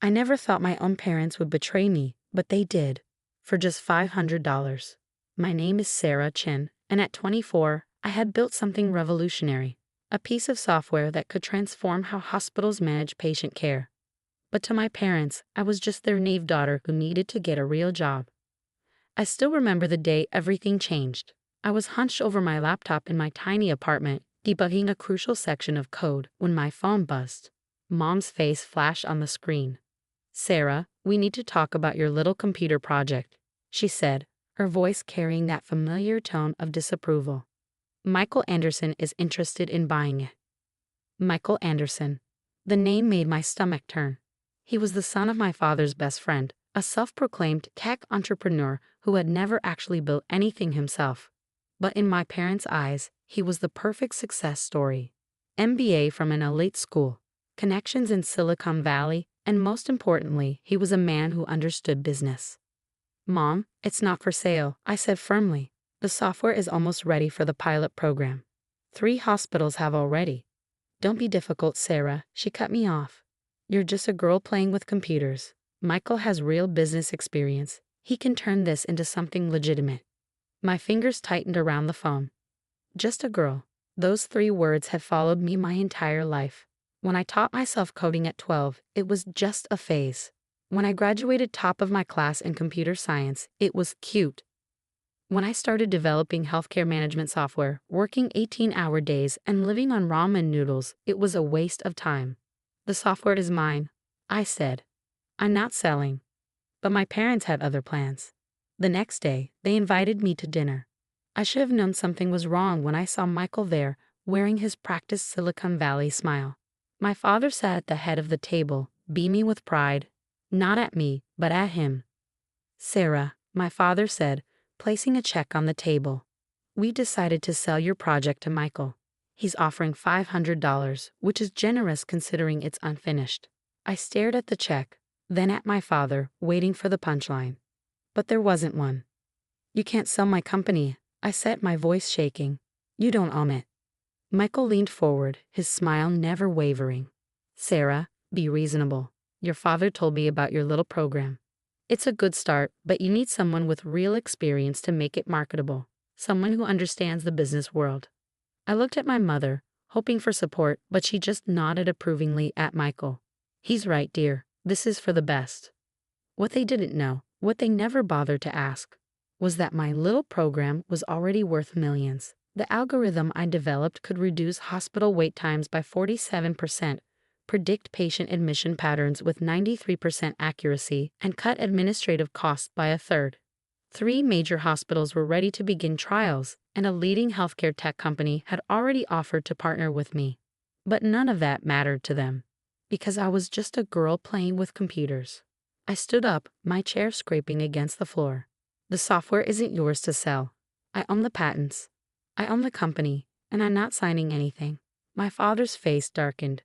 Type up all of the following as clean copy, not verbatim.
I never thought my own parents would betray me, but they did. For just $500. My name is Sarah Chen, and at 24, I had built something revolutionary. A piece of software that could transform how hospitals manage patient care. But to my parents, I was just their naive daughter who needed to get a real job. I still remember the day everything changed. I was hunched over my laptop in my tiny apartment, debugging a crucial section of code when my phone buzzed. Mom's face flashed on the screen. "Sarah, we need to talk about your little computer project," she said, her voice carrying that familiar tone of disapproval. "Michael Anderson is interested in buying it." Michael Anderson. The name made my stomach turn. He was the son of my father's best friend, a self-proclaimed tech entrepreneur who had never actually built anything himself. But in my parents' eyes, he was the perfect success story. MBA from an elite school, connections in Silicon Valley, and most importantly, he was a man who understood business. "Mom, it's not for sale," I said firmly. "The software is almost ready for the pilot program. 3 hospitals have already." "Don't be difficult, Sarah," she cut me off. "You're just a girl playing with computers. Michael has real business experience. He can turn this into something legitimate." My fingers tightened around the phone. Just a girl. Those 3 words had followed me my entire life. When I taught myself coding at 12, it was just a phase. When I graduated top of my class in computer science, it was cute. When I started developing healthcare management software, working 18-hour days and living on ramen noodles, it was a waste of time. "The software is mine," I said. "I'm not selling." But my parents had other plans. The next day, they invited me to dinner. I should have known something was wrong when I saw Michael there, wearing his practiced Silicon Valley smile. My father sat at the head of the table, beaming with pride. Not at me, but at him. "Sarah," my father said, placing a check on the table. "We decided to sell your project to Michael. He's offering $500, which is generous considering it's unfinished." I stared at the check, then at my father, waiting for the punchline. But there wasn't one. "You can't sell my company," I said, my voice shaking. "You don't own it." Michael leaned forward, his smile never wavering. "Sarah, be reasonable. Your father told me about your little program. It's a good start, but you need someone with real experience to make it marketable, someone who understands the business world." I looked at my mother, hoping for support, but she just nodded approvingly at Michael. "He's right, dear. This is for the best." What they didn't know, what they never bothered to ask, was that my little program was already worth millions. The algorithm I developed could reduce hospital wait times by 47%, predict patient admission patterns with 93% accuracy, and cut administrative costs by a third. 3 major hospitals were ready to begin trials, and a leading healthcare tech company had already offered to partner with me. But none of that mattered to them, because I was just a girl playing with computers. I stood up, my chair scraping against the floor. "The software isn't yours to sell. I own the patents. I own the company, and I'm not signing anything." My father's face darkened.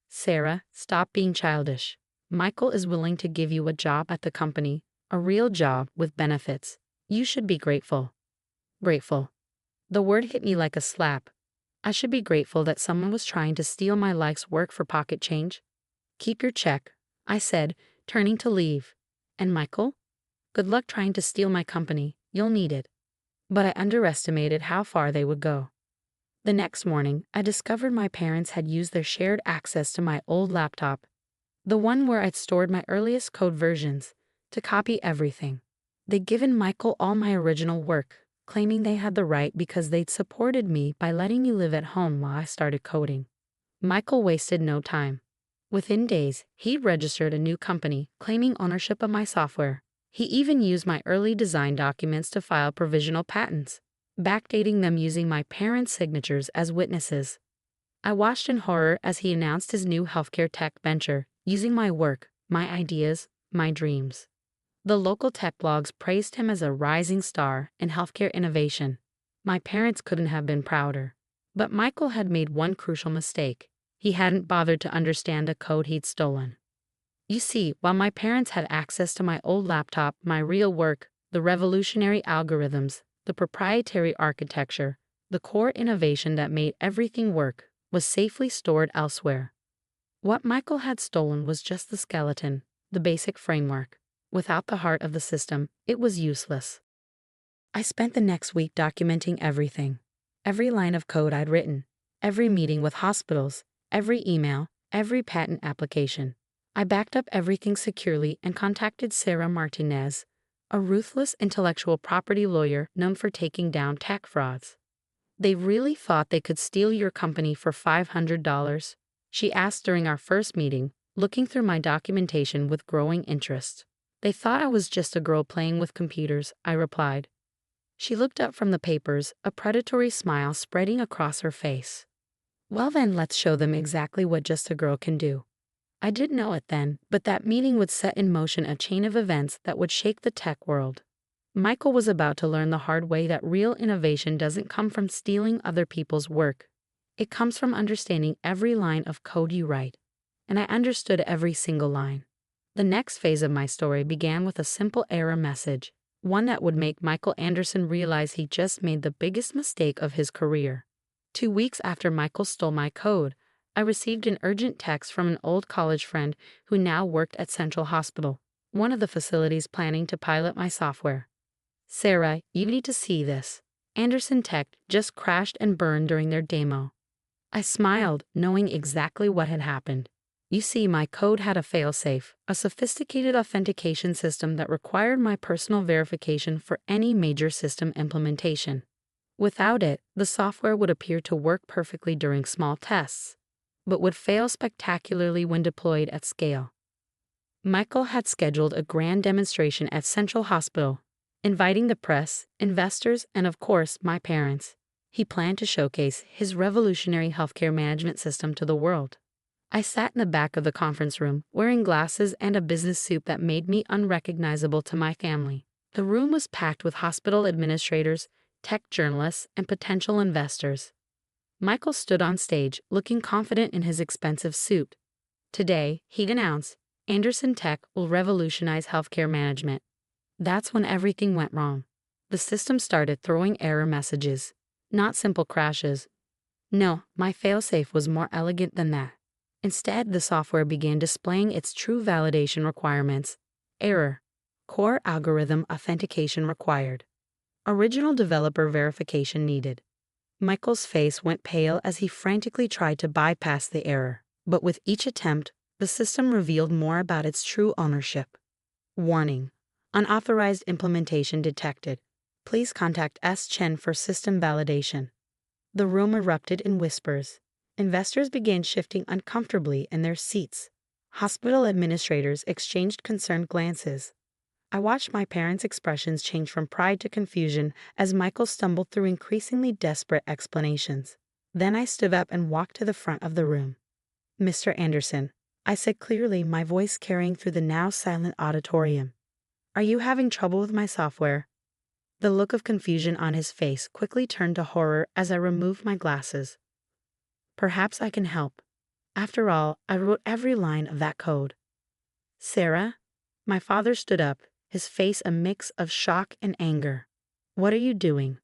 "Sarah, stop being childish. Michael is willing to give you a job at the company, a real job with benefits. You should be grateful." Grateful. The word hit me like a slap. I should be grateful that someone was trying to steal my life's work for pocket change. "Keep your check," I said, turning to leave. "And Michael? Good luck trying to steal my company. You'll need it." But I underestimated how far they would go. The next morning, I discovered my parents had used their shared access to my old laptop, the one where I'd stored my earliest code versions, to copy everything. They'd given Michael all my original work, claiming they had the right because they'd supported me by letting me live at home while I started coding. Michael wasted no time. Within days, he'd registered a new company, claiming ownership of my software. He even used my early design documents to file provisional patents, backdating them using my parents' signatures as witnesses. I watched in horror as he announced his new healthcare tech venture, using my work, my ideas, my dreams. The local tech blogs praised him as a rising star in healthcare innovation. My parents couldn't have been prouder. But Michael had made one crucial mistake. He hadn't bothered to understand the code he'd stolen. You see, while my parents had access to my old laptop, my real work, the revolutionary algorithms, the proprietary architecture, the core innovation that made everything work, was safely stored elsewhere. What Michael had stolen was just the skeleton, the basic framework. Without the heart of the system, it was useless. I spent the next week documenting everything. Every line of code I'd written, every meeting with hospitals, every email, every patent application. I backed up everything securely and contacted Sarah Martinez, a ruthless intellectual property lawyer known for taking down tech frauds. "They really thought they could steal your company for $500? She asked during our first meeting, looking through my documentation with growing interest. "They thought I was just a girl playing with computers," I replied. She looked up from the papers, a predatory smile spreading across her face. "Well then, let's show them exactly what just a girl can do." I didn't know it then, but that meeting would set in motion a chain of events that would shake the tech world. Michael was about to learn the hard way that real innovation doesn't come from stealing other people's work. It comes from understanding every line of code you write. And I understood every single line. The next phase of my story began with a simple error message, one that would make Michael Anderson realize he just made the biggest mistake of his career. 2 weeks after Michael stole my code, I received an urgent text from an old college friend who now worked at Central Hospital, one of the facilities planning to pilot my software. "Sarah, you need to see this. Anderson Tech just crashed and burned during their demo." I smiled, knowing exactly what had happened. You see, my code had a failsafe, a sophisticated authentication system that required my personal verification for any major system implementation. Without it, the software would appear to work perfectly during small tests, but would fail spectacularly when deployed at scale. Michael had scheduled a grand demonstration at Central Hospital, inviting the press, investors, and of course, my parents. He planned to showcase his revolutionary healthcare management system to the world. I sat in the back of the conference room, wearing glasses and a business suit that made me unrecognizable to my family. The room was packed with hospital administrators, tech journalists, and potential investors. Michael stood on stage, looking confident in his expensive suit. "Today," he announced, "Anderson Tech will revolutionize healthcare management." That's when everything went wrong. The system started throwing error messages. Not simple crashes. No, my failsafe was more elegant than that. Instead, the software began displaying its true validation requirements. Error. Core algorithm authentication required. Original developer verification needed. Michael's face went pale as he frantically tried to bypass the error, but with each attempt, the system revealed more about its true ownership. Warning. Unauthorized implementation detected. Please contact S. Chen for system validation. The room erupted in whispers. Investors began shifting uncomfortably in their seats. Hospital administrators exchanged concerned glances. I watched my parents' expressions change from pride to confusion as Michael stumbled through increasingly desperate explanations. Then I stood up and walked to the front of the room. "Mr. Anderson," I said clearly, my voice carrying through the now silent auditorium. "Are you having trouble with my software?" The look of confusion on his face quickly turned to horror as I removed my glasses. "Perhaps I can help. After all, I wrote every line of that code." "Sarah?" My father stood up, his face a mix of shock and anger. "What are you doing?"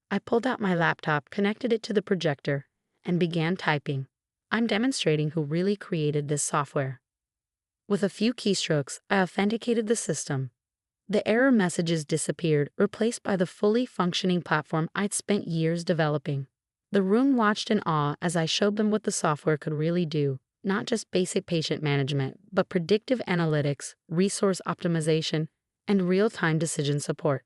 I pulled out my laptop, connected it to the projector, and began typing. "I'm demonstrating who really created this software." With a few keystrokes, I authenticated the system. The error messages disappeared, replaced by the fully functioning platform I'd spent years developing. The room watched in awe as I showed them what the software could really do. Not just basic patient management, but predictive analytics, resource optimization, and real-time decision support.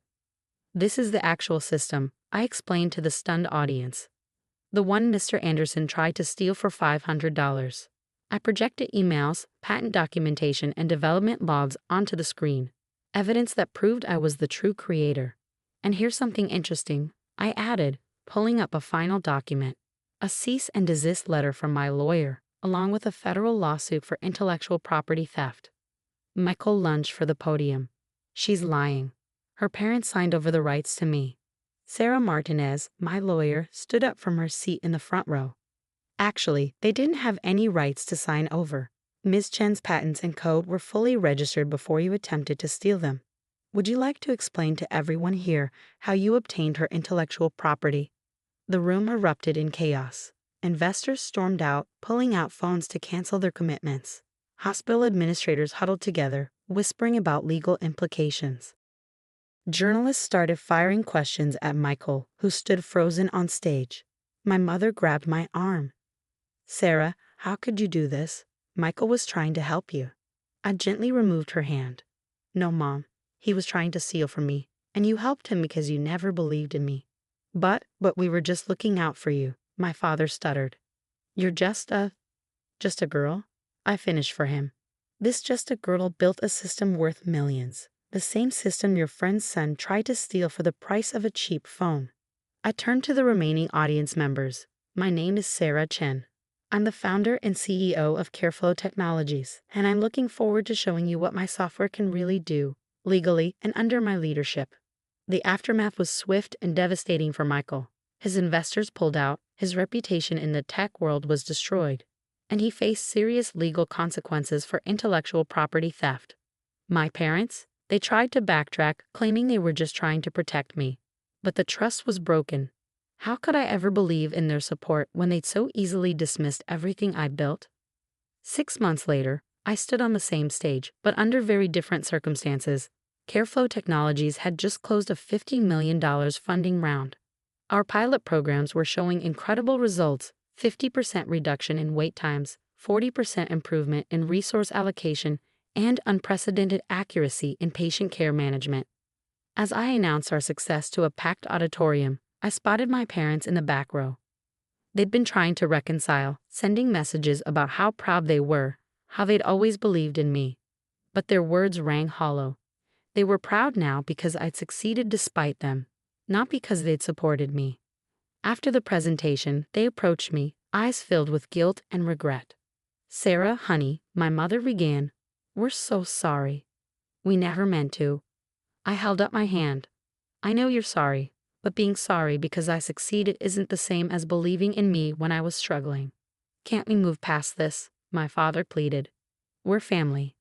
"This is the actual system," I explained to the stunned audience. "The one Mr. Anderson tried to steal for $500. I projected emails, patent documentation, and development logs onto the screen, evidence that proved I was the true creator. "And here's something interesting," I added, pulling up a final document. A cease and desist letter from my lawyer, along with a federal lawsuit for intellectual property theft. Michael lunged for the podium. "She's lying. Her parents signed over the rights to me." Sarah Martinez, my lawyer, stood up from her seat in the front row. "Actually, they didn't have any rights to sign over. Ms. Chen's patents and code were fully registered before you attempted to steal them. Would you like to explain to everyone here how you obtained her intellectual property?" The room erupted in chaos. Investors stormed out, pulling out phones to cancel their commitments. Hospital administrators huddled together, whispering about legal implications. Journalists started firing questions at Michael, who stood frozen on stage. My mother grabbed my arm. "Sarah, how could you do this? Michael was trying to help you." I gently removed her hand. "No, Mom. He was trying to steal from me, and you helped him because you never believed in me." But we were just looking out for you," my father stuttered. "You're just a girl?" I finished for him. "This just a girl built a system worth millions. The same system your friend's son tried to steal for the price of a cheap phone." I turned to the remaining audience members. "My name is Sarah Chen. I'm the founder and CEO of Careflow Technologies, and I'm looking forward to showing you what my software can really do, legally and under my leadership." The aftermath was swift and devastating for Michael. His investors pulled out, his reputation in the tech world was destroyed, and he faced serious legal consequences for intellectual property theft. My parents? They tried to backtrack, claiming they were just trying to protect me. But the trust was broken. How could I ever believe in their support when they'd so easily dismissed everything I built? 6 months later, I stood on the same stage, but under very different circumstances. Careflow Technologies had just closed a $50 million funding round. Our pilot programs were showing incredible results: 50% reduction in wait times, 40% improvement in resource allocation, and unprecedented accuracy in patient care management. As I announced our success to a packed auditorium, I spotted my parents in the back row. They'd been trying to reconcile, sending messages about how proud they were, how they'd always believed in me. But their words rang hollow. They were proud now because I'd succeeded despite them, not because they'd supported me. After the presentation, they approached me, eyes filled with guilt and regret. "Sarah, honey," my mother began, "we're so sorry. We never meant to." I held up my hand. "I know you're sorry, but being sorry because I succeeded isn't the same as believing in me when I was struggling. Can't we move past this?" my father pleaded. "We're family."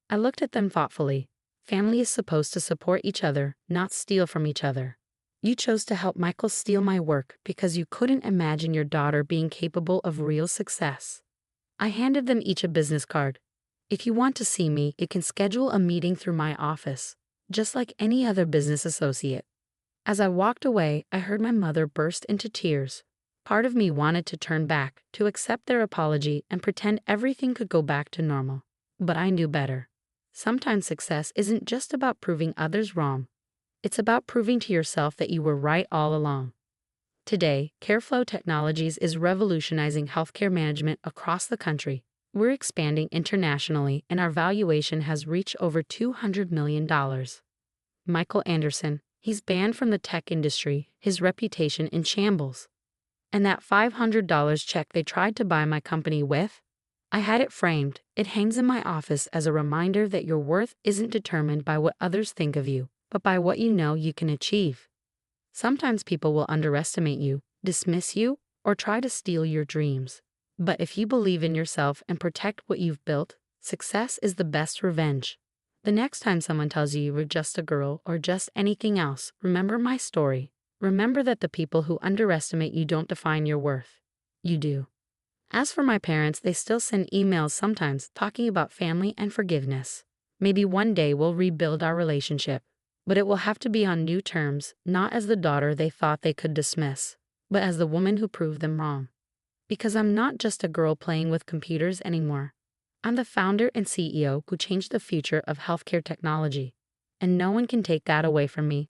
I looked at them thoughtfully. Family is supposed to support each other, not steal from each other. You chose to help Michael steal my work because you couldn't imagine your daughter being capable of real success. I handed them each a business card. "If you want to see me, you can schedule a meeting through my office, just like any other business associate." As I walked away, I heard my mother burst into tears. Part of me wanted to turn back, to accept their apology and pretend everything could go back to normal. But I knew better. Sometimes success isn't just about proving others wrong. It's about proving to yourself that you were right all along. Today, Careflow Technologies is revolutionizing healthcare management across the country. We're expanding internationally, and our valuation has reached over $200 million. Michael Anderson, he's banned from the tech industry, his reputation in shambles. And that $500 check they tried to buy my company with? I had it framed. It hangs in my office as a reminder that your worth isn't determined by what others think of you, but by what you know you can achieve. Sometimes people will underestimate you, dismiss you, or try to steal your dreams. But if you believe in yourself and protect what you've built, success is the best revenge. The next time someone tells you you're just a girl or just anything else, remember my story. Remember that the people who underestimate you don't define your worth. You do. As for my parents, they still send emails sometimes talking about family and forgiveness. Maybe one day we'll rebuild our relationship, but it will have to be on new terms, not as the daughter they thought they could dismiss, but as the woman who proved them wrong. Because I'm not just a girl playing with computers anymore. I'm the founder and CEO who changed the future of healthcare technology, and no one can take that away from me.